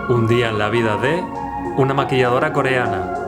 Un día en la vida de una maquilladora coreana.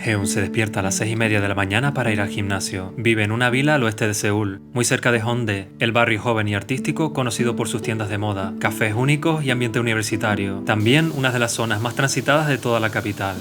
Heun se despierta a las 6:30 de la mañana para ir al gimnasio. Vive en una vila al oeste de Seúl, muy cerca de Hongdae, el barrio joven y artístico conocido por sus tiendas de moda, cafés únicos y ambiente universitario. También una de las zonas más transitadas de toda la capital.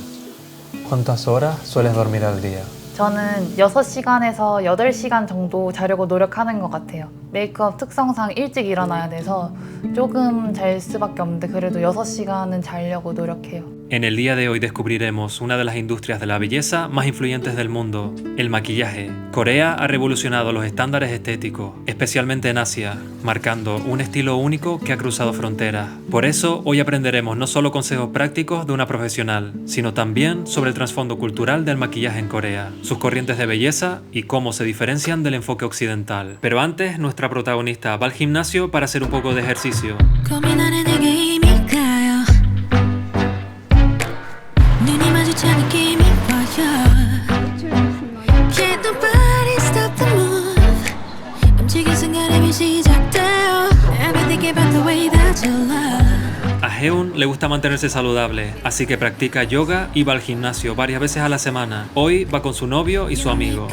¿Cuántas horas sueles dormir al día? 저는 6시간에서 8시간 정도 자려고 노력하는 것 같아요. 메이크업 특성상 일찍 일어나야 돼서 조금 잘 수밖에 없는데 그래도 6시간은 자려고 노력해요. En el día de hoy descubriremos una de las industrias de la belleza más influyentes del mundo, el maquillaje. Corea ha revolucionado los estándares estéticos, especialmente en Asia, marcando un estilo único que ha cruzado fronteras. Por eso, hoy aprenderemos no solo consejos prácticos de una profesional, sino también sobre el trasfondo cultural del maquillaje en Corea, sus corrientes de belleza y cómo se diferencian del enfoque occidental. Pero antes, nuestra protagonista va al gimnasio para hacer un poco de ejercicio. A Heun le gusta mantenerse saludable, así que practica yoga y va al gimnasio varias veces a la semana. Hoy va con su novio y su amigo.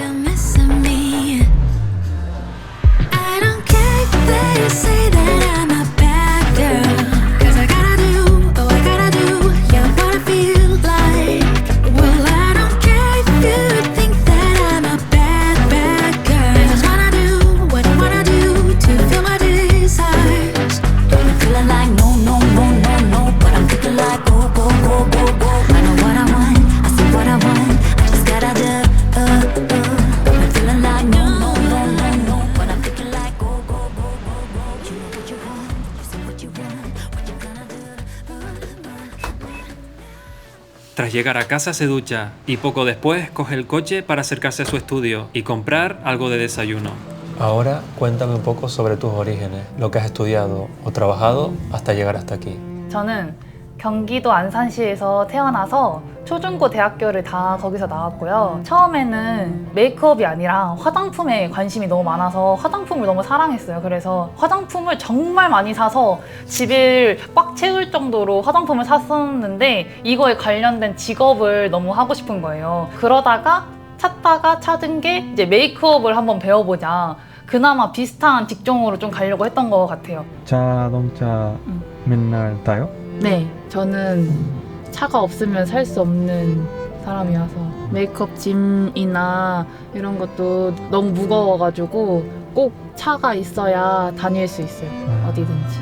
Tras llegar a casa se ducha y poco después coge el coche para acercarse a su estudio y comprar algo de desayuno. Ahora cuéntame un poco sobre tus orígenes, lo que has estudiado o trabajado hasta llegar hasta aquí. 저는 경기도 안산시에서 태어나서 초중고 대학교를 다 거기서 나왔고요. 처음에는 메이크업이 아니라 화장품에 관심이 너무 많아서 화장품을 너무 사랑했어요. 그래서 화장품을 정말 많이 사서 집을 꽉 채울 정도로 화장품을 샀었는데 이거에 관련된 직업을 너무 하고 싶은 거예요. 그러다가 찾다가 찾은 게 이제 메이크업을 한번 배워보자. 그나마 비슷한 직종으로 좀 가려고 했던 것 같아요. 자동차 맨날 타요? 네, 저는 차가 없으면 살 수 없는 사람이어서 메이크업 짐이나 이런 것도 너무 무거워가지고 꼭 차가 있어야 다닐 수 있어요. 어디든지.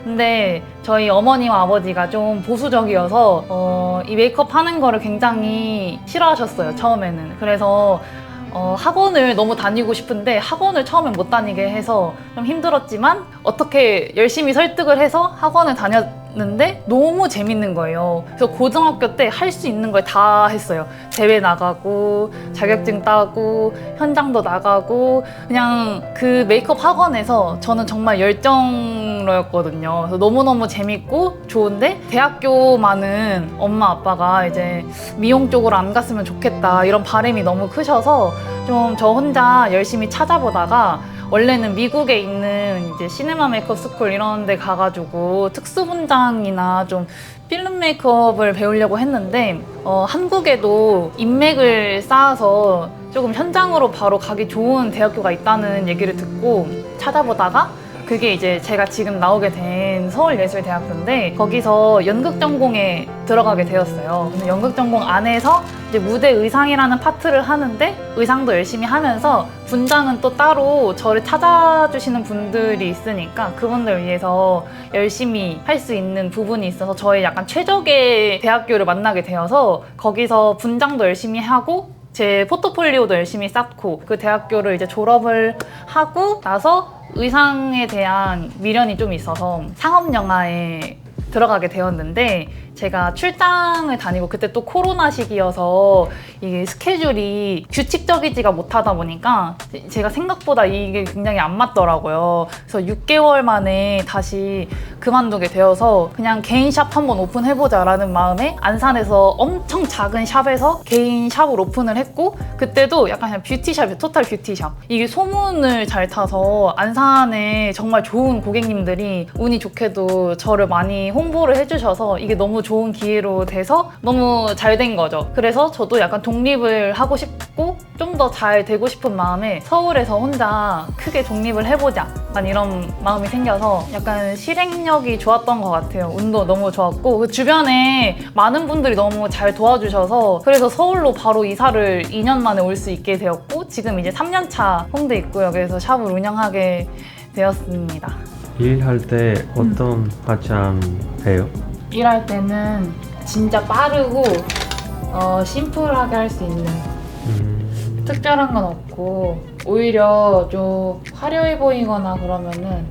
근데 저희 어머니와 아버지가 좀 보수적이어서 이 메이크업 하는 거를 굉장히 싫어하셨어요, 처음에는. 그래서 학원을 너무 다니고 싶은데 학원을 처음엔 못 다니게 해서 좀 힘들었지만 어떻게 열심히 설득을 해서 학원을 다녔는데 너무 재밌는 거예요. 그래서 고등학교 때 할 수 있는 걸 다 했어요. 대회 나가고 자격증 따고 현장도 나가고 그냥 그 메이크업 학원에서 저는 정말 열정러였거든요. 그래서 너무너무 재밌고 좋은데 대학교만은 엄마 아빠가 이제 미용 쪽으로 안 갔으면 좋겠다 이런 바람이 너무 크셔서 좀 저 혼자 열심히 찾아보다가 원래는 미국에 있는 이제 시네마 메이크업 스쿨 이런 데 가가지고 특수 분장이나 좀 필름 메이크업을 배우려고 했는데 한국에도 인맥을 쌓아서 조금 현장으로 바로 가기 좋은 대학교가 있다는 얘기를 듣고 찾아보다가 그게 이제 제가 지금 나오게 된 서울예술대학교인데 거기서 연극 전공에 들어가게 되었어요. 근데 연극 전공 안에서 이제 무대 의상이라는 파트를 하는데 의상도 열심히 하면서 분장은 또 따로 저를 찾아주시는 분들이 있으니까 그분들 위해서 열심히 할 수 있는 부분이 있어서 저의 약간 최적의 대학교를 만나게 되어서 거기서 분장도 열심히 하고 제 포트폴리오도 열심히 쌓고 그 대학교를 이제 졸업을 하고 나서 의상에 대한 미련이 좀 있어서 상업 영화에 들어가게 되었는데 제가 출장을 다니고 그때 또 코로나 시기여서 이게 스케줄이 규칙적이지가 못하다 보니까 제가 생각보다 이게 굉장히 안 맞더라고요. 그래서 6개월 만에 다시 그만두게 되어서 그냥 개인 샵 한번 오픈해보자라는 마음에 안산에서 엄청 작은 샵에서 개인 샵을 오픈을 했고 그때도 약간 그냥 뷰티샵이에요. 토탈 뷰티샵. 이게 소문을 잘 타서 안산에 정말 좋은 고객님들이 운이 좋게도 저를 많이 홍보를 해주셔서 이게 너무 좋은 기회로 돼서 너무 잘 된 거죠. 그래서 저도 약간 독립을 하고 싶고 좀 더 잘 되고 싶은 마음에 서울에서 혼자 크게 독립을 해보자 약간 이런 마음이 생겨서 약간 실행력이 좋았던 것 같아요. 운도 너무 좋았고 그 주변에 많은 분들이 너무 잘 도와주셔서 그래서 서울로 바로 이사를 2년 만에 올 수 있게 되었고 지금 이제 3년 차 홍대에 있고요. 그래서 샵을 운영하게 되었습니다. 일할 때 어떤 화장 해요? 일할 때는 진짜 빠르고 심플하게 할 수 있는 특별한 건 없고 오히려 좀 화려해 보이거나 그러면은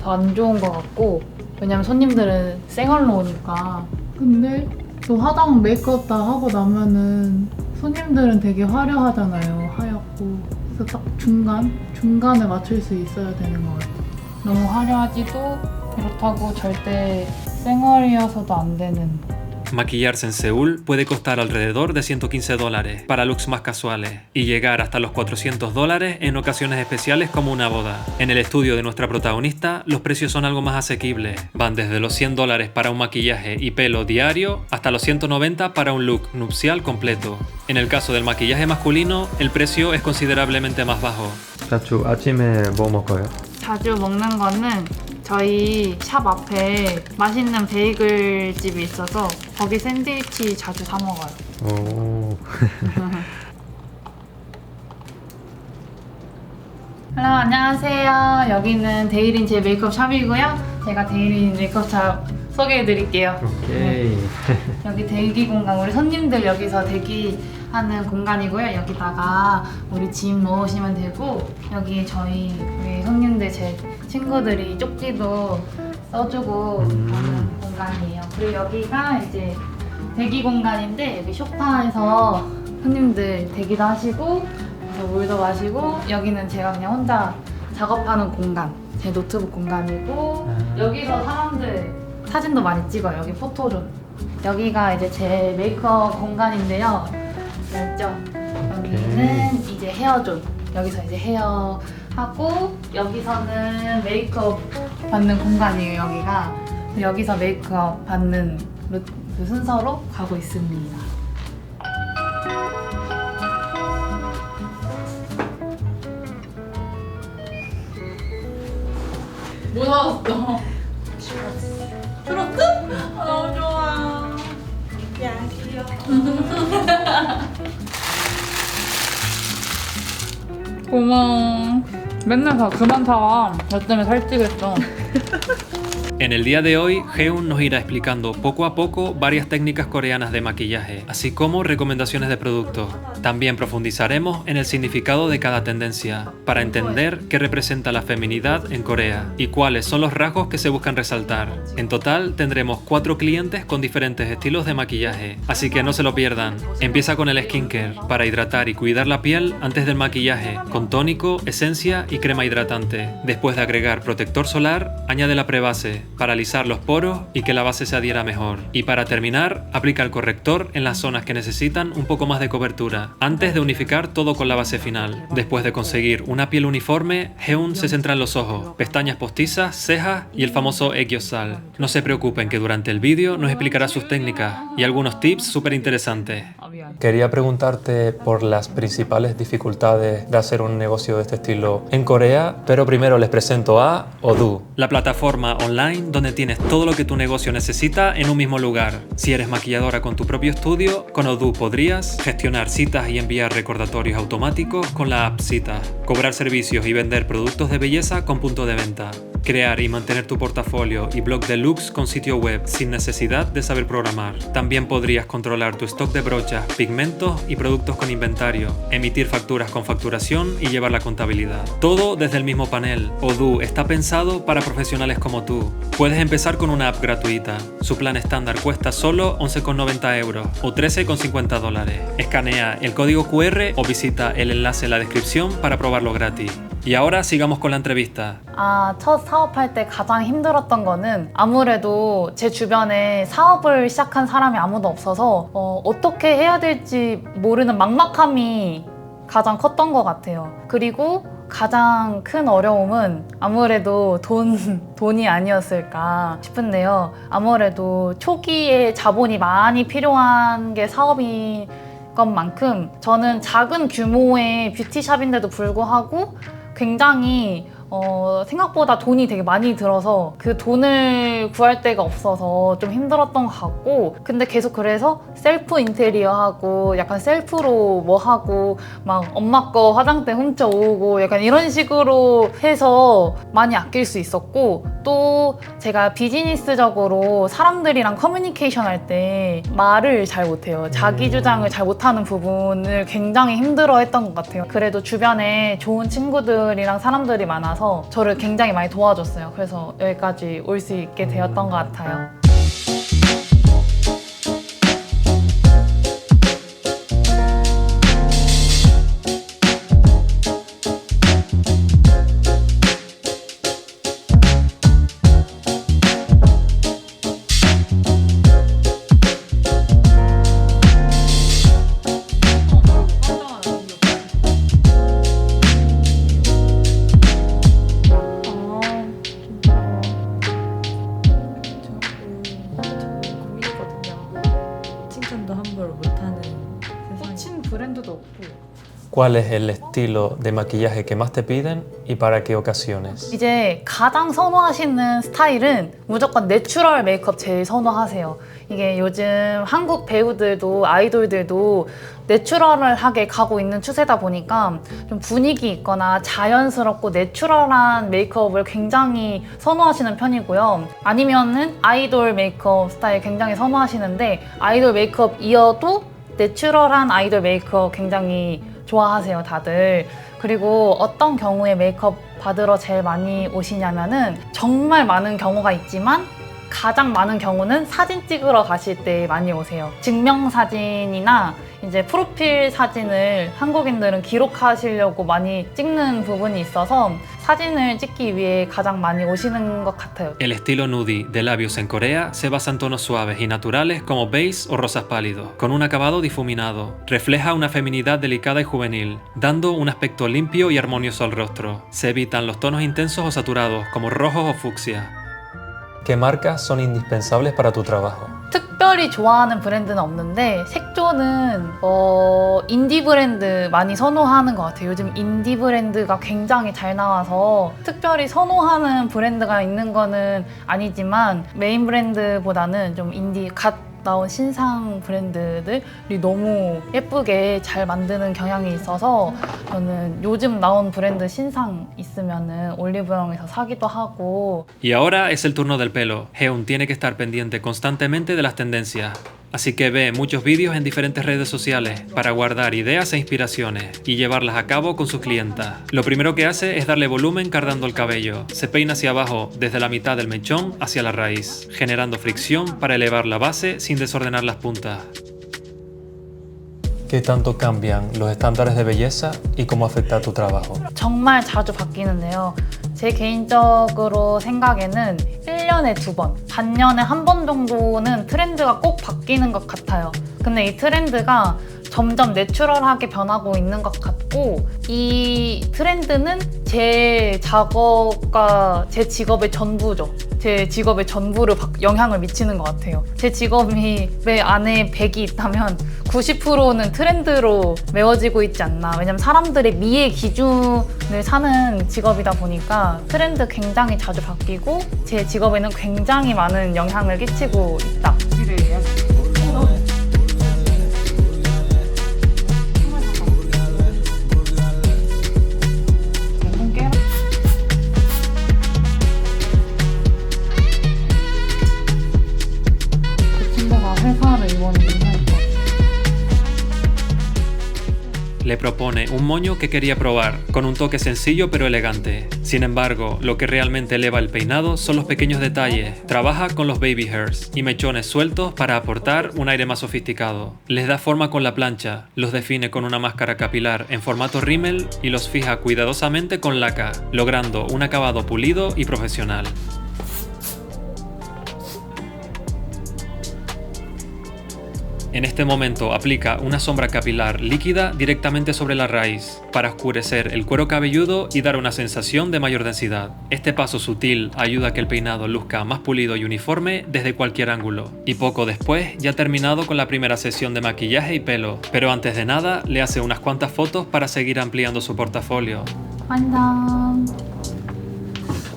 더 안 좋은 것 같고 왜냐면 손님들은 생얼로 오니까 근데 또 화장 메이크업 다 하고 나면은 손님들은 되게 화려하잖아요. 하얗고 그래서 딱 중간에 맞출 수 있어야 되는 것 같아요. 너무 화려하지도 그렇다고 절대 생얼이어서도 안 되는 Maquillarse en Seúl puede costar alrededor de $115 para looks más casuales y llegar hasta los $400 en ocasiones especiales como una boda. En el estudio de nuestra protagonista, los precios son algo más asequibles. Van desde los $100 para un maquillaje y pelo diario hasta los $190 para un look nupcial completo. En el caso del maquillaje masculino, el precio es considerablemente más bajo. 자주 아침에 뭐 먹어요? 자주 먹는 거는 저희 샵 앞에 맛있는 베이글 집이 있어서 거기 샌드위치 자주 사 먹어요. 오. 헬로 안녕하세요. 여기는 데이린 제 메이크업 샵이고요. 제가 데이린 메이크업 샵 소개해 드릴게요. 오케이. 여기 대기 공간, 우리 손님들 여기서 대기하는 공간이고요. 여기다가 우리 짐 넣으시면 되고 여기 우리 손님들 제 친구들이 쪽지도 써주고 하는 공간이에요. 그리고 여기가 이제 대기 공간인데 여기 소파에서 손님들 대기도 하시고 그래서 물도 마시고 여기는 제가 그냥 혼자 작업하는 공간, 제 노트북 공간이고 여기서 사람들 사진도 많이 찍어요. 여기 포토존. 여기가 이제 제 메이크업 공간인데요. 알죠? 여기는 이제 헤어존. 여기서 이제 헤어 하고 여기서는 메이크업 받는 공간이에요. 여기가. 여기서 메이크업 받는 그 순서로 가고 있습니다. 뭐 사왔어? 트로트? 아, 너무 좋아. 야, 귀여워. 고마워. 맨날 그만 사와. 나 때문에 살찌겠어. En el día de hoy, Heun nos irá explicando poco a poco varias técnicas coreanas de maquillaje, así como recomendaciones de productos. También profundizaremos en el significado de cada tendencia, para entender qué representa la feminidad en Corea y cuáles son los rasgos que se buscan resaltar. En total, tendremos 4 clientes con diferentes estilos de maquillaje, así que no se lo pierdan. Empieza con el skincare, para hidratar y cuidar la piel antes del maquillaje, con tónico, esencia y crema hidratante. Después de agregar protector solar, añade la prebase, para alisar los poros y que la base se adhiera mejor. Y para terminar, aplica el corrector en las zonas que necesitan un poco más de cobertura, antes de unificar todo con la base final. Después de conseguir una piel uniforme, Heun se centra en los ojos, pestañas postizas, cejas y el famoso 애교살. No se preocupen que durante el vídeo nos explicará sus técnicas y algunos tips súper interesantes. Quería preguntarte por las principales dificultades de hacer un negocio de este estilo en Corea, pero primero les presento a Odoo. La plataforma online donde tienes todo lo que tu negocio necesita en un mismo lugar. Si eres maquilladora con tu propio estudio, con Odoo podrías gestionar citas y enviar recordatorios automáticos con la app Citas, cobrar servicios y vender productos de belleza con punto de venta, crear y mantener tu portafolio y blog de looks con sitio web sin necesidad de saber programar. También podrías controlar tu stock de brochas, pigmentos y productos con inventario, emitir facturas con facturación y llevar la contabilidad. Todo desde el mismo panel. Odoo está pensado para profesionales como tú. Puedes empezar con una app gratuita. Su plan estándar cuesta solo 11,90 € o 13,50 $. Escanea el código QR o visita el enlace en la descripción para probarlo gratis. Y ahora sigamos con la entrevista. 첫 사업할 때 가장 힘들었던 거는 아무래도 제 주변에 사업을 시작한 사람이 아무도 없어서 어떻게 해야 될지 모르는 막막함이 가장 컸던 것 같아요. 그리고 가장 큰 어려움은 아무래도 돈이 아니었을까 싶은데요. 아무래도 초기에 자본이 많이 필요한 게 사업인 것만큼 저는 작은 규모의 뷰티샵인데도 불구하고 굉장히 생각보다 돈이 되게 많이 들어서 그 돈을 구할 데가 없어서 좀 힘들었던 것 같고, 근데 계속 그래서 셀프 인테리어 하고 약간 셀프로 뭐 하고 막 엄마 거 화장대 훔쳐오고 약간 이런 식으로 해서 많이 아낄 수 있었고, 또 제가 비즈니스적으로 사람들이랑 커뮤니케이션 할 때 말을 잘 못해요. 자기 주장을 잘 못하는 부분을 굉장히 힘들어 했던 것 같아요. 그래도 주변에 좋은 친구들이랑 사람들이 많아서 저를 굉장히 많이 도와줬어요. 그래서 여기까지 올 수 있게 되었던 것 같아요. 칭찬도 함부로 못하는 세상이. 친 브랜드도 없고. ¿Cuál es el estilo de maquillaje que más te piden y para qué ocasiones? 이제 가장 선호하시는 스타일은 무조건 내추럴 메이크업 제일 선호하세요. 이게 요즘 한국 배우들도 아이돌들도 내추럴하게 가고 있는 추세다 보니까 좀 분위기 있거나 자연스럽고 내추럴한 메이크업을 굉장히 선호하시는 편이고요. 아니면은 아이돌 메이크업 스타일 굉장히 선호하시는데, 아이돌 메이크업이어도 내추럴한 아이돌 메이크업 굉장히 좋아하세요, 다들. 그리고 어떤 경우에 메이크업 받으러 제일 많이 오시냐면은 정말 많은 경우가 있지만 가장 많은 경우는 사진 찍으러 가실 때 많이 오세요. 증명사진이나 이제 프로필 사진을 한국인들은 기록하시려고 많이 찍는 부분이 있어서 사진을 찍기 위해 가장 많이 오시는 것 같아요. El estilo nudie de labios en Corea se basa en tonos suaves y naturales como beige o rosas pálidos, con un acabado difuminado. Refleja una feminidad delicada y juvenil, dando un aspecto limpio y armonioso al rostro. Se evitan los tonos intensos o saturados, como rojos o fucsia. ¿Qué marcas son indispensables para tu trabajo? 특별히 좋아하는 브랜드는 없는데 색조는 인디 브랜드 많이 선호하는 것 같아요. 요즘 인디 브랜드가 굉장히 잘 나와서 특별히 선호하는 브랜드가 있는 거는 아니지만 메인 브랜드보다는 좀 인디 갓 나온 신상 브랜드들이 너무 예쁘게 잘 만드는 경향이 있어서 저는 요즘 나온 브랜드 신상 있으면은 올리브영에서 사기도 하고. Y ahora es el turno del pelo. Heun tiene que estar pendiente constantemente de las tendencias. Así que ve muchos vídeos en diferentes redes sociales para guardar ideas e inspiraciones y llevarlas a cabo con sus clientas. Lo primero que hace es darle volumen cardando el cabello. Se peina hacia abajo desde la mitad del mechón hacia la raíz, generando fricción para elevar la base sin desordenar las puntas. ¿Qué tanto cambian los estándares de belleza y cómo afecta a tu trabajo? 정말 자주 바뀌는데요. 제 개인적으로 생각에는 1년에 2번, 반년에 1번 정도는 트렌드가 꼭 바뀌는 것 같아요. 근데 이 트렌드가 점점 내추럴하게 변하고 있는 것 같고, 이 트렌드는 제 작업과 제 직업의 전부죠. 제 직업의 전부를 영향을 미치는 것 같아요. 제 직업이 왜 안에 100이 있다면 90%는 트렌드로 메워지고 있지 않나. 왜냐면 사람들의 미의 기준을 사는 직업이다 보니까 트렌드 굉장히 자주 바뀌고 제 직업에는 굉장히 많은 영향을 끼치고 있다. le propone un moño que quería probar, con un toque sencillo pero elegante. Sin embargo, lo que realmente eleva el peinado son los pequeños detalles. Trabaja con los baby hairs y mechones sueltos para aportar un aire más sofisticado. Les da forma con la plancha, los define con una máscara capilar en formato rímel y los fija cuidadosamente con laca, logrando un acabado pulido y profesional. En este momento aplica una sombra capilar líquida directamente sobre la raíz, para oscurecer el cuero cabelludo y dar una sensación de mayor densidad. Este paso sutil ayuda a que el peinado luzca más pulido y uniforme desde cualquier ángulo. Y poco después ya ha terminado con la primera sesión de maquillaje y pelo, pero antes de nada le hace unas cuantas fotos para seguir ampliando su portafolio. 완성.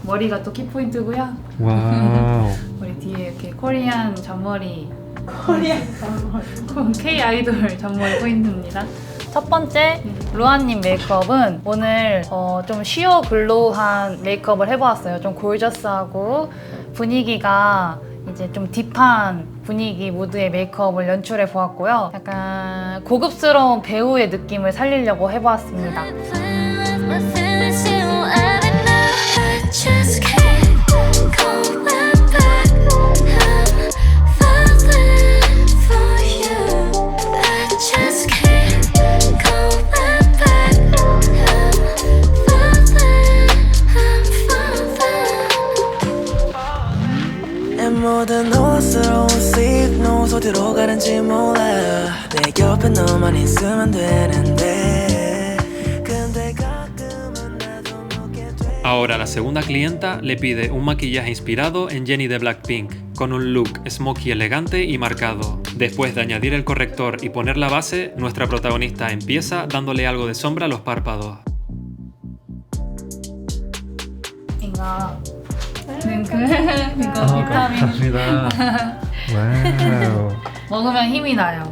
머리가 또 키포인트고요. 와우. 우리 뒤에 이렇게 코리안 잔머리. K 아이돌 잔머리 포인트입니다. 첫 번째 루아님 메이크업은 오늘 좀 쉬어 글로우한 메이크업을 해보았어요. 좀 골저스하고 분위기가 이제 좀 딥한 분위기 무드의 메이크업을 연출해 보았고요. 약간 고급스러운 배우의 느낌을 살리려고 해보았습니다. 모든 호스러운 sleep knows 어디로 가는지 몰라 내 옆에 너만 있으면 되는데 근데 가끔은 나도 묻게 돼. Ahora la segunda clienta le pide un maquillaje inspirado en Jennie de Blackpink, con un look smokey elegante y marcado. Después de añadir el corrector y poner la base, nuestra protagonista empieza dándole algo de sombra a los párpados. 이거 비타민 감사합니다. 와우. 먹으면 힘이 나요.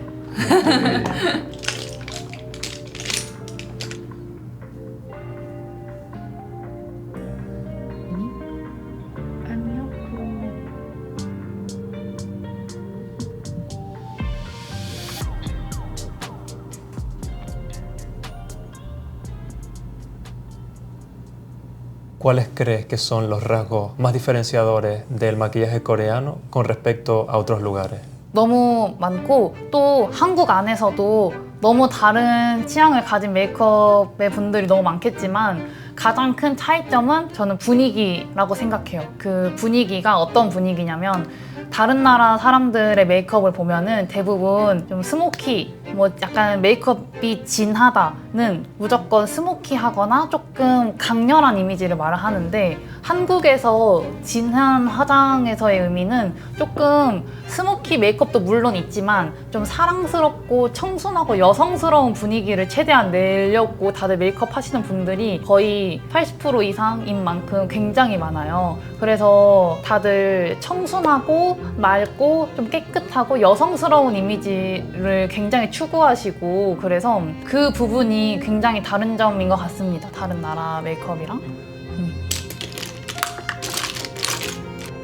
¿Cuáles crees que son los rasgos más diferenciadores del maquillaje coreano con respecto a otros lugares? 너무 많고 또 한국 안에서도 너무 다른 취향을 가진 메이크업의 분들이 너무 많겠지만 가장 큰 차이점은 저는 분위기라고 생각해요. 그 분위기가 어떤 분위기냐면 다른 나라 사람들의 메이크업을 보면은 대부분 좀 스모키, 뭐 약간 메이크업이 진하다는 무조건 스모키하거나 조금 강렬한 이미지를 말을 하는데 한국에서 진한 화장에서의 의미는 조금 스모키 메이크업도 물론 있지만 좀 사랑스럽고 청순하고 여성스러운 분위기를 최대한 내려고 다들 메이크업 하시는 분들이 거의 80% 이상인 만큼 굉장히 많아요. 그래서 다들 청순하고 맑고 좀 깨끗하고 여성스러운 이미지를 굉장히 추구하시고 그래서 그 부분이 굉장히 다른 점인 것 같습니다. 다른 나라 메이크업이랑.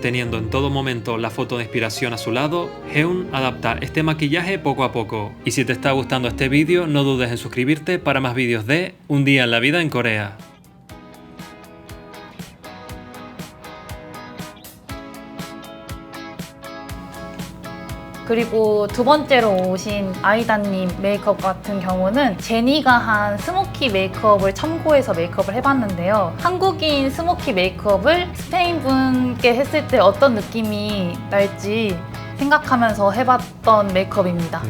Teniendo en todo momento la foto de inspiración a su lado, Heun adapta este maquillaje poco a poco. Y si te está gustando este vídeo, no dudes en suscribirte para más vídeos de Un día en la vida en Corea. 그리고 두 번째로 오신 아이다님 메이크업 같은 경우는 제니가 한 스모키 메이크업을 참고해서 메이크업을 해봤는데요. 한국인 스모키 메이크업을 스페인 분께 했을 때 어떤 느낌이 날지 생각하면서 해봤던 메이크업입니다.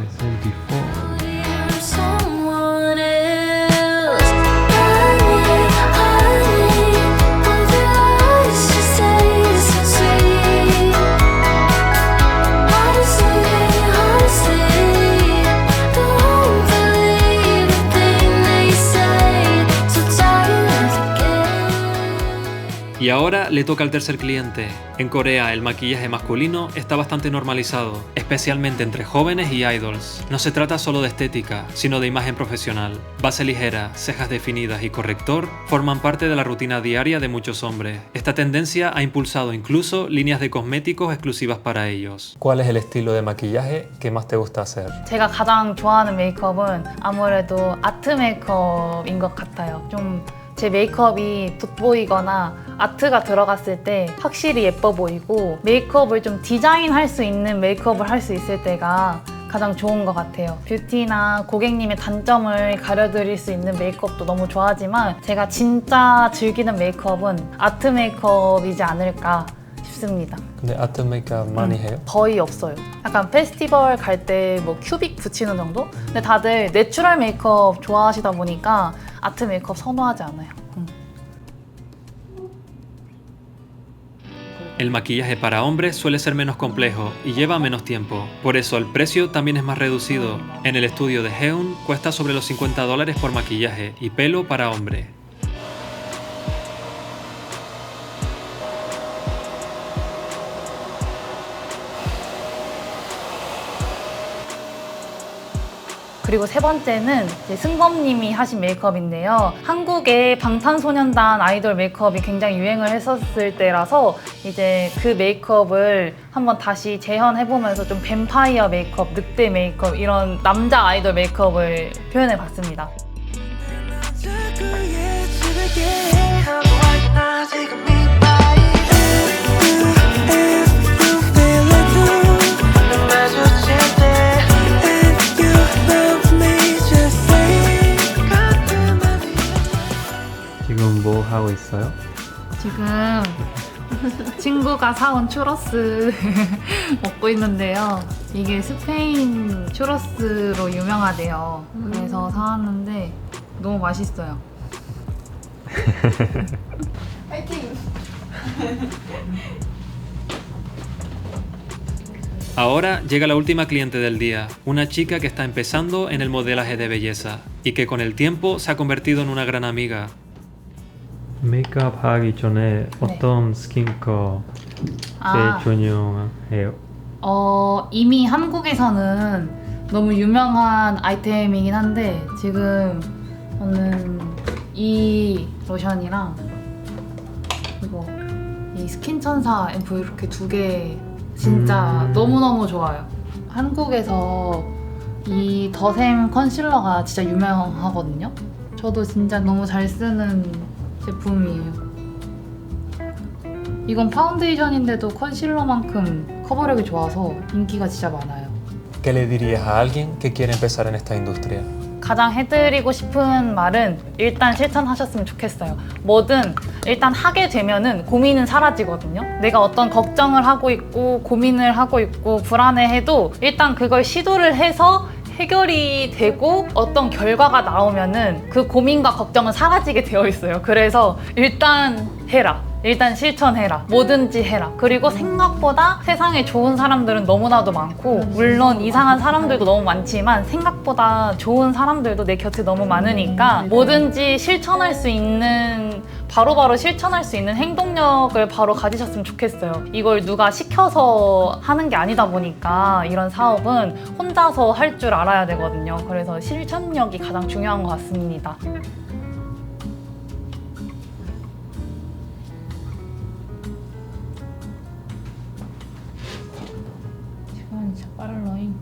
Y Ahora le toca al tercer cliente. En Corea el maquillaje masculino está bastante normalizado, especialmente entre jóvenes y idols. No se trata solo de estética, sino de imagen profesional. Base ligera, cejas definidas y corrector forman parte de la rutina diaria de muchos hombres. Esta tendencia ha impulsado incluso líneas de cosméticos exclusivas para ellos. ¿Cuál es el estilo de maquillaje que más te gusta hacer? 제가 가장 좋아하는 메이크업은 아무래도 아트 메이크업인 것 같아요. 좀 제 메이크업이 돋보이거나 아트가 들어갔을 때 확실히 예뻐 보이고 메이크업을 좀 디자인할 수 있는 메이크업을 할 수 있을 때가 가장 좋은 것 같아요. 뷰티나 고객님의 단점을 가려드릴 수 있는 메이크업도 너무 좋아하지만 제가 진짜 즐기는 메이크업은 아트 메이크업이지 않을까 싶습니다. 근데 아트 메이크업 많이 해요? 거의 없어요. 약간 페스티벌 갈 때 뭐 큐빅 붙이는 정도? 근데 다들 내추럴 메이크업 좋아하시다 보니까 아트 메이크업 선호하지 않아요. El maquillaje para hombres suele ser menos complejo y lleva menos tiempo, por eso el precio también es más reducido. En el estudio de Heun cuesta sobre los $50 por maquillaje y pelo para hombre. 그리고 세 번째는 이제 승범님이 하신 메이크업인데요. 한국에 방탄소년단 아이돌 메이크업이 굉장히 유행을 했었을 때라서 이제 그 메이크업을 한번 다시 재현해보면서 좀 뱀파이어 메이크업, 늑대 메이크업 이런 남자 아이돌 메이크업을 표현해봤습니다. 자꾸 예측하게 하고 왔나 지금 이 바이브 If you feel it too 난 마주칠 때 If you love me just say 같은 맘이 지금 뭐 하고 있어요? 지금 친구가 사온 추러스 먹고 있는데요. 이게 스페인 추러스로 유명하대요. 그래서 사왔는데 너무 맛있어요. Ahora llega la última cliente del día, una chica que está empezando en el modelaje de belleza y que con el tiempo se ha convertido en una gran amiga. 메이크업 하기 전에 어떤 스킨케어 아. 제일 중요해요? 이미 한국에서는 너무 유명한 아이템이긴 한데 지금 저는 이 로션이랑 이거 이 스킨천사 앰플 이렇게 두 개 진짜 너무너무 좋아요. 한국에서 이 더샘 컨실러가 진짜 유명하거든요. 저도 진짜 너무 잘 쓰는 제품이에요. 이건 파운데이션인데도 컨실러만큼 커버력이 좋아서 인기가 진짜 많아요. ¿Qué le dirías a alguien que quiere empezar en esta industria? 가장 해드리고 싶은 말은 일단 실천하셨으면 좋겠어요. 뭐든 일단 하게 되면은 고민은 사라지거든요. 내가 어떤 걱정을 하고 있고 고민을 하고 있고 불안해해도 일단 그걸 시도를 해서 해결이 되고 어떤 결과가 나오면은 그 고민과 걱정은 사라지게 되어 있어요. 그래서 일단 해라. 일단 실천해라. 뭐든지 해라. 그리고 생각보다 세상에 좋은 사람들은 너무나도 많고 물론 이상한 사람들도 너무 많지만 생각보다 좋은 사람들도 내 곁에 너무 많으니까 뭐든지 실천할 수 있는 바로바로 실천할 수 있는 행동력을 바로 가지셨으면 좋겠어요. 이걸 누가 시켜서 하는 게 아니다 보니까 이런 사업은 혼자서 할 줄 알아야 되거든요. 그래서 실천력이 가장 중요한 것 같습니다. 시간이 진짜 빠르러잉.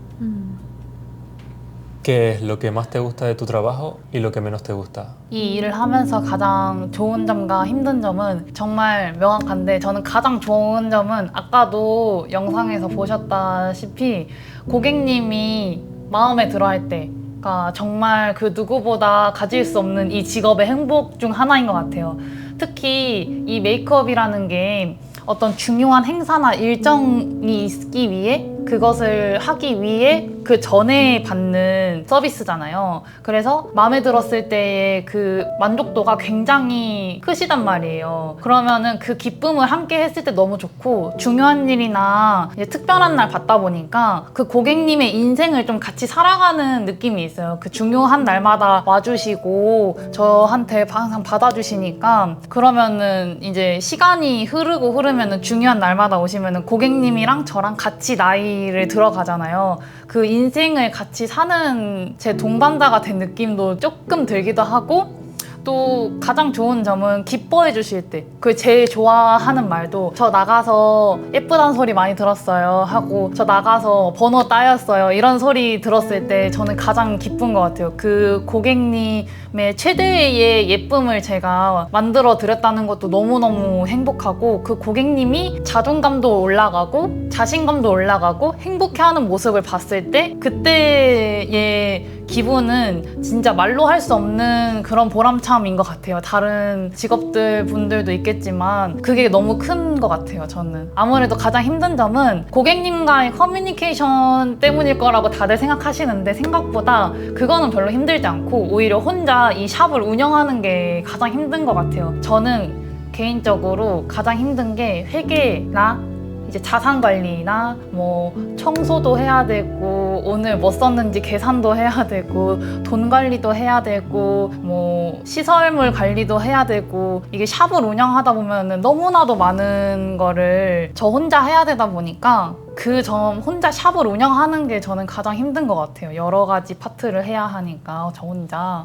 ¿Qué es lo que más te gusta de tu trabajo y lo que menos te gusta? 이 일을 하면서 가장 좋은 점과 힘든 점은 정말 명확한데 저는 가장 좋은 점은 아까도 영상에서 보셨다시피 고객님이 마음에 들어할 때가 정말 그 누구보다 가질 수 없는 이 직업의 행복 중 하나인 것 같아요. 특히 이 메이크업이라는 게 어떤 중요한 행사나 일정이 있기 위해 그것을 하기 위해 그 전에 받는 서비스잖아요. 그래서 마음에 들었을 때의 그 만족도가 굉장히 크시단 말이에요. 그러면은 그 기쁨을 함께 했을 때 너무 좋고, 중요한 일이나 이제 특별한 날 받다 보니까 그 고객님의 인생을 좀 같이 살아가는 느낌이 있어요. 그 중요한 날마다 와주시고 저한테 항상 받아주시니까, 그러면은 이제 시간이 흐르면은 중요한 날마다 오시면은 고객님이랑 저랑 같이 나이를 들어가잖아요. 그 인생을 같이 사는 제 동반자가 된 느낌도 조금 들기도 하고, 또 가장 좋은 점은 기뻐해 주실 때, 그 제일 좋아하는 말도 저 나가서 예쁘다는 소리 많이 들었어요 하고, 저 나가서 번호 따였어요 이런 소리 들었을 때 저는 가장 기쁜 것 같아요. 그 고객님의 최대의 예쁨을 제가 만들어 드렸다는 것도 너무너무 행복하고, 그 고객님이 자존감도 올라가고 자신감도 올라가고 행복해하는 모습을 봤을 때 그때의 기분은 진짜 말로 할 수 없는 그런 보람참인 것 같아요. 다른 직업들 분들도 있겠지만 그게 너무 큰 것 같아요. 저는 아무래도 가장 힘든 점은 고객님과의 커뮤니케이션 때문일 거라고 다들 생각하시는데, 생각보다 그거는 별로 힘들지 않고 오히려 혼자 이 샵을 운영하는 게 가장 힘든 것 같아요. 저는 개인적으로 가장 힘든 게 회계나 이제 자산 관리나 뭐 청소도 해야 되고, 오늘 뭐 썼는지 계산도 해야 되고, 돈 관리도 해야 되고, 뭐 시설물 관리도 해야 되고, 이게 샵을 운영하다 보면은 너무나도 많은 거를 저 혼자 해야 되다 보니까 그 점 혼자 샵을 운영하는 게 저는 가장 힘든 것 같아요. 여러 가지 파트를 해야 하니까 저 혼자.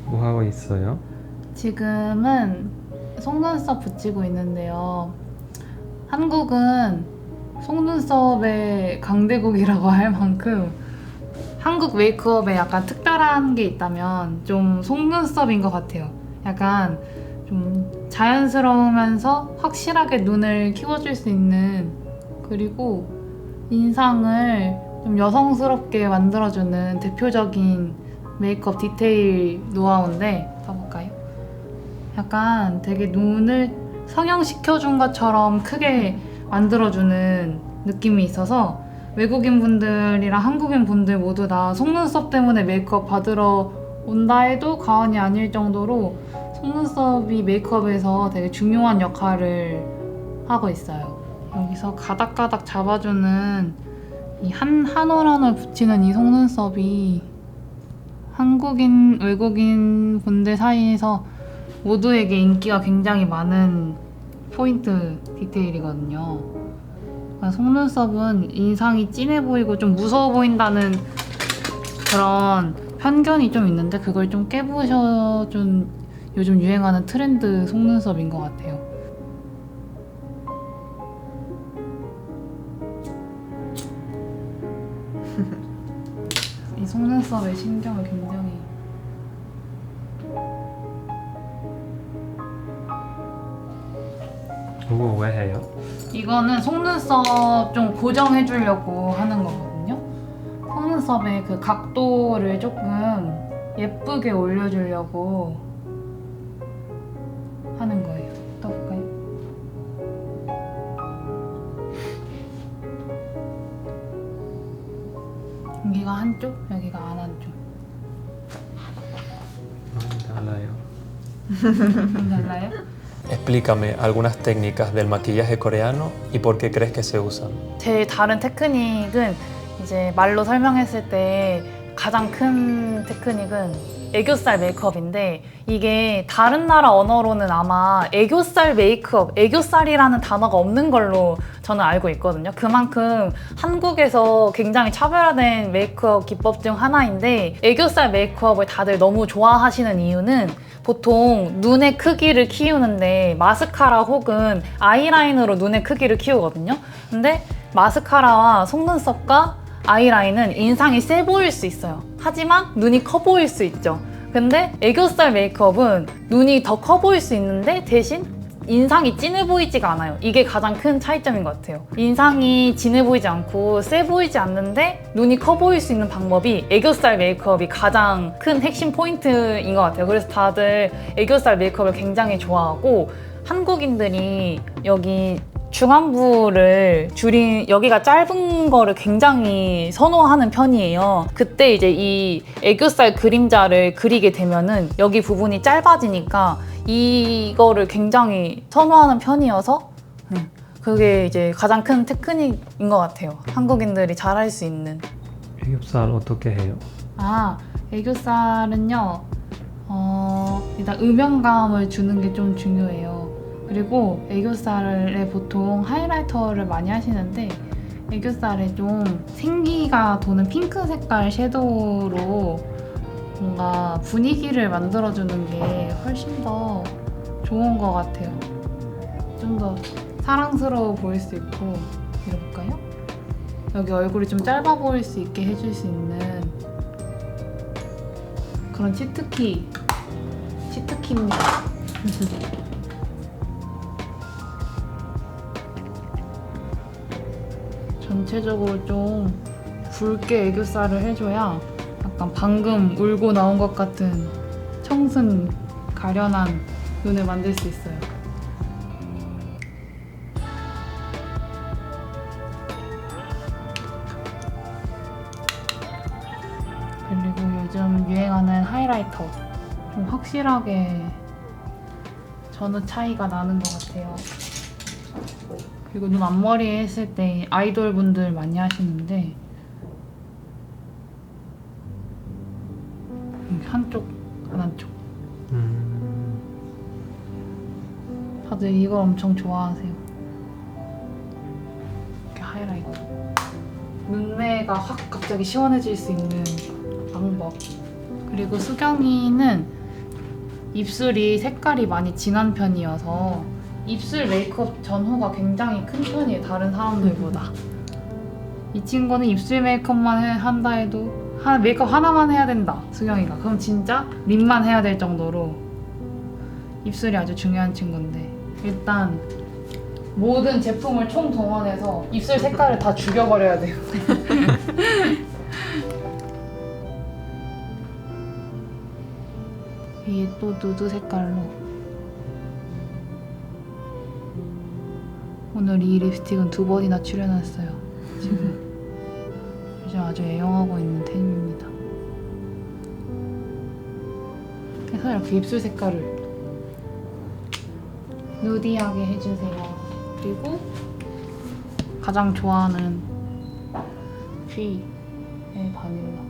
뭐 하고 있어요? 지금은 속눈썹 붙이고 있는데요. 한국은 속눈썹의 강대국이라고 할 만큼 한국 메이크업에 약간 특별한 게 있다면 좀 속눈썹인 것 같아요. 약간 좀 자연스러우면서 확실하게 눈을 키워줄 수 있는, 그리고 인상을 좀 여성스럽게 만들어주는 대표적인 메이크업 디테일 노하우인데, 봐볼까요? 약간 되게 눈을 성형시켜준 것처럼 크게 만들어주는 느낌이 있어서 외국인 분들이랑 한국인 분들 모두 다 속눈썹 때문에 메이크업 받으러 온다 해도 과언이 아닐 정도로 속눈썹이 메이크업에서 되게 중요한 역할을 하고 있어요. 여기서 가닥가닥 잡아주는 이 한 올 한 올 붙이는 이 속눈썹이 한국인, 외국인 분들 사이에서 모두에게 인기가 굉장히 많은 포인트 디테일이거든요. 속눈썹은 인상이 진해 보이고 좀 무서워 보인다는 그런 편견이 좀 있는데, 그걸 좀 깨부셔준 요즘 유행하는 트렌드 속눈썹인 것 같아요. 이 속눈썹에 신경을 굉장히 그거 왜 해요? 이거는 속눈썹 좀 고정해 주려고 하는 거거든요. 속눈썹의 그 각도를 조금 예쁘게 올려주려고 하는 거예요. 떠볼까요? 여기가 한쪽, 여기가 안 한쪽. 달라요. 좀 달라요? Explícame algunas técnicas del maquillaje coreano y por qué crees que se usan. 제일 다른 테크닉은 이제 말로 설명했을 때 가장 큰 테크닉은 애교살 메이크업인데, 이게 다른 나라 언어로는 아마 애교살 메이크업, 애교살이라는 단어가 없는 걸로 저는 알고 있거든요. 그만큼 한국에서 굉장히 차별화된 메이크업 기법 중 하나인데, 애교살 메이크업을 다들 너무 좋아하시는 이유는 보통 눈의 크기를 키우는데 마스카라 혹은 아이라인으로 눈의 크기를 키우거든요. 근데 마스카라와 속눈썹과 아이라인은 인상이 세 보일 수 있어요. 하지만 눈이 커 보일 수 있죠. 근데 애교살 메이크업은 눈이 더 커 보일 수 있는데 대신 인상이 진해 보이지가 않아요. 이게 가장 큰 차이점인 것 같아요. 인상이 진해 보이지 않고 세 보이지 않는데 눈이 커 보일 수 있는 방법이 애교살 메이크업이 가장 큰 핵심 포인트인 것 같아요. 그래서 다들 애교살 메이크업을 굉장히 좋아하고, 한국인들이 여기 중안부를 줄인 여기가 짧은 거를 굉장히 선호하는 편이에요. 그때 이제 이 애교살 그림자를 그리게 되면은 여기 부분이 짧아지니까 이거를 굉장히 선호하는 편이어서 그게 이제 가장 큰 테크닉인 것 같아요. 한국인들이 잘할 수 있는. 애교살 어떻게 해요? 애교살은요, 일단 음영감을 주는 게 좀 중요해요. 그리고 애교살에 보통 하이라이터를 많이 하시는데 애교살에 좀 생기가 도는 핑크 색깔 섀도우로 뭔가 분위기를 만들어주는 게 훨씬 더 좋은 것 같아요. 좀 더 사랑스러워 보일 수 있고, 이럴까요? 여기 얼굴이 좀 짧아 보일 수 있게 해줄 수 있는 그런 치트키입니다. 전체적으로 좀 붉게 애교살을 해줘야 약간 방금 울고 나온 것 같은 청순 가련한 눈을 만들 수 있어요. 그리고 요즘 유행하는 하이라이터 좀 확실하게 전후 차이가 나는 것 같아요. 그리고 눈 앞머리 했을 때 아이돌 분들 많이 하시는데 한쪽 한쪽 다들 이걸 엄청 좋아하세요. 이렇게 하이라이터 눈매가 확 갑자기 시원해질 수 있는 방법. 그리고 수경이는 입술이 색깔이 많이 진한 편이어서 입술 메이크업 전후가 굉장히 큰 편이에요. 다른 사람들보다. 이 친구는 입술 메이크업만 한다 해도 메이크업 하나만 해야 된다, 수경이가. 그럼 진짜 립만 해야 될 정도로 입술이 아주 중요한 친구인데, 일단 모든 제품을 총동원해서 입술 색깔을 다 죽여버려야 돼요. 위에 또 누드 색깔로 오늘 이 립스틱은 2번이나 출연했어요. 지금 요즘 아주 애용하고 있는 템입니다. 그래서 이렇게 입술 색깔을 누디하게 해주세요. 그리고 가장 좋아하는 휘의 바닐라.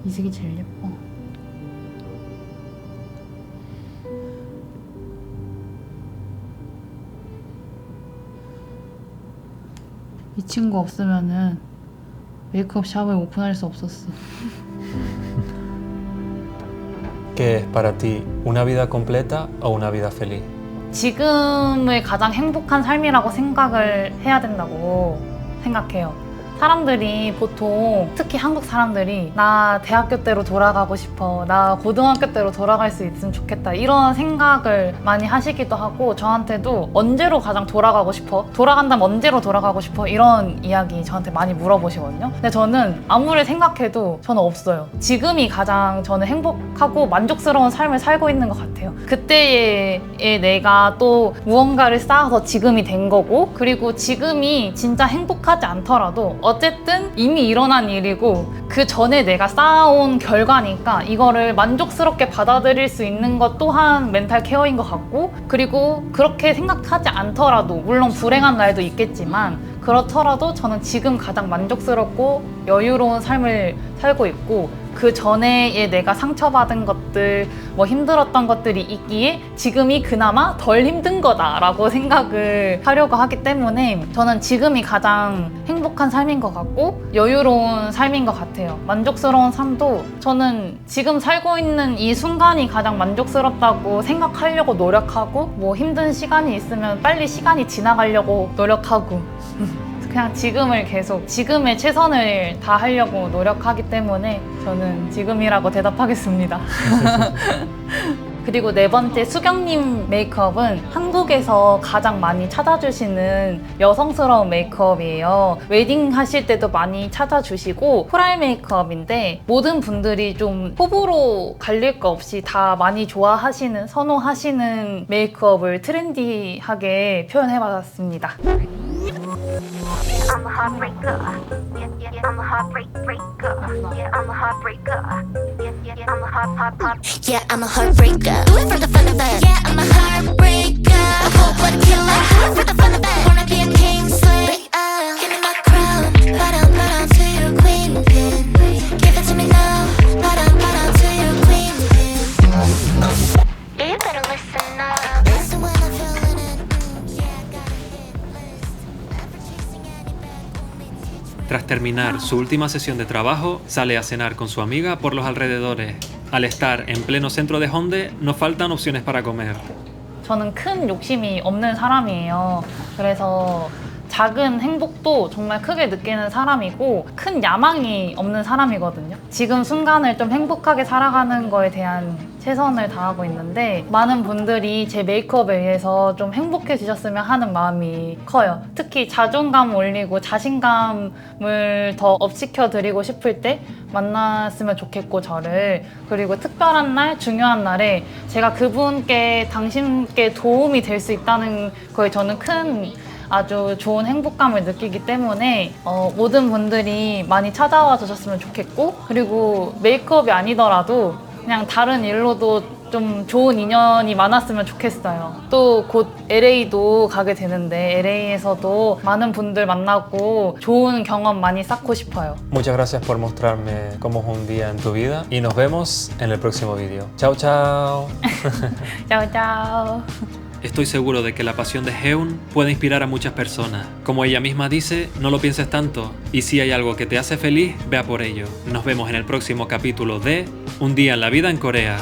이 색이 제일 예뻐. 이 친구 없으면은 메이크업 샵을 오픈할 수 없었어. ¿Qué es para ti una vida completa o una vida feliz? 지금을 가장 행복한 삶이라고 생각을 해야 된다고 생각해요. 사람들이 보통, 특히 한국 사람들이 나 대학교 때로 돌아가고 싶어, 나 고등학교 때로 돌아갈 수 있으면 좋겠다, 이런 생각을 많이 하시기도 하고, 저한테도 언제로 가장 돌아가고 싶어? 돌아간다면 언제로 돌아가고 싶어? 이런 이야기 저한테 많이 물어보시거든요. 근데 저는 아무리 생각해도 저는 없어요. 지금이 가장 저는 행복하고 만족스러운 삶을 살고 있는 것 같아요. 그때의 내가 또 무언가를 쌓아서 지금이 된 거고, 그리고 지금이 진짜 행복하지 않더라도 어쨌든 이미 일어난 일이고 그 전에 내가 쌓아온 결과니까 이거를 만족스럽게 받아들일 수 있는 것 또한 멘탈 케어인 것 같고, 그리고 그렇게 생각하지 않더라도, 물론 불행한 날도 있겠지만 그렇더라도 저는 지금 가장 만족스럽고 여유로운 삶을 살고 있고, 그 전에 내가 상처받은 것들, 뭐 힘들었던 것들이 있기에 지금이 그나마 덜 힘든 거다라고 생각을 하려고 하기 때문에 저는 지금이 가장 행복한 삶인 것 같고 여유로운 삶인 것 같아요. 만족스러운 삶도 저는 지금 살고 있는 이 순간이 가장 만족스럽다고 생각하려고 노력하고, 뭐 힘든 시간이 있으면 빨리 시간이 지나가려고 노력하고 그냥 지금을 계속, 지금에 최선을 다하려고 노력하기 때문에 저는 지금이라고 대답하겠습니다. 그리고 네 번째 수경님 메이크업은 한국에서 가장 많이 찾아주시는 여성스러운 메이크업이에요. 웨딩 하실 때도 많이 찾아주시고 코랄 메이크업인데 모든 분들이 좀 호불호 갈릴 거 없이 다 많이 좋아하시는, 선호하시는 메이크업을 트렌디하게 표현해봤습니다. I'm a heartbreaker. Yeah, yeah, yeah, I'm a heartbreaker. Yeah, I'm a heartbreaker. Yeah, yeah, yeah, I'm a heart. Yeah, I'm a heartbreaker. Do it for the fun of it. Yeah, I'm a heartbreaker. I hope what a killer. Do it for the fun of it. Wanna be a king slave. Give me my crown. Bottom to your queen pin. Give it to me now. Bottom to your queen pin. Yeah, you better listen up. Listen when I'm feeling it. Yeah, I got a hit list. Never chasing any bad, only teach me. Tras terminar su última sesión de trabajo, sale a cenar con su amiga por los alrededores. Al estar en pleno centro de Honde, no faltan opciones para comer. 저는 큰 욕심이 없는 사람이에요. 그래서 작은 행복도 정말 크게 느끼는 사람이고 큰 야망이 없는 사람이거든요. 지금 순간을 좀 행복하게 살아가는 거에 대한 최선을 다하고 있는데 많은 분들이 제 메이크업에 의해서 좀 행복해지셨으면 하는 마음이 커요. 특히 자존감 올리고 자신감을 더 업시켜 드리고 싶을 때 만났으면 좋겠고 저를 그리고 특별한 날, 중요한 날에 제가 그분께 당신께 도움이 될 수 있다는 거에 저는 큰 아주 좋은 행복감을 느끼기 때문에 모든 분들이 많이 찾아와 주셨으면 좋겠고 그리고 메이크업이 아니더라도 그냥 다른 일로도 좀 좋은 인연이 많았으면 좋겠어요. 또 곧 LA도 가게 되는데 LA에서도 많은 분들 만나고 좋은 경험 많이 쌓고 싶어요. Muchas gracias por mostrarme cómo es un día en tu vida y nos vemos en el próximo vídeo. Chao, chao. 짜오짜오. Estoy seguro de que la pasión de Heun puede inspirar a muchas personas. Como ella misma dice, no lo pienses tanto y si hay algo que te hace feliz, ve a por ello. Nos vemos en el próximo capítulo de Un día en la vida en Corea.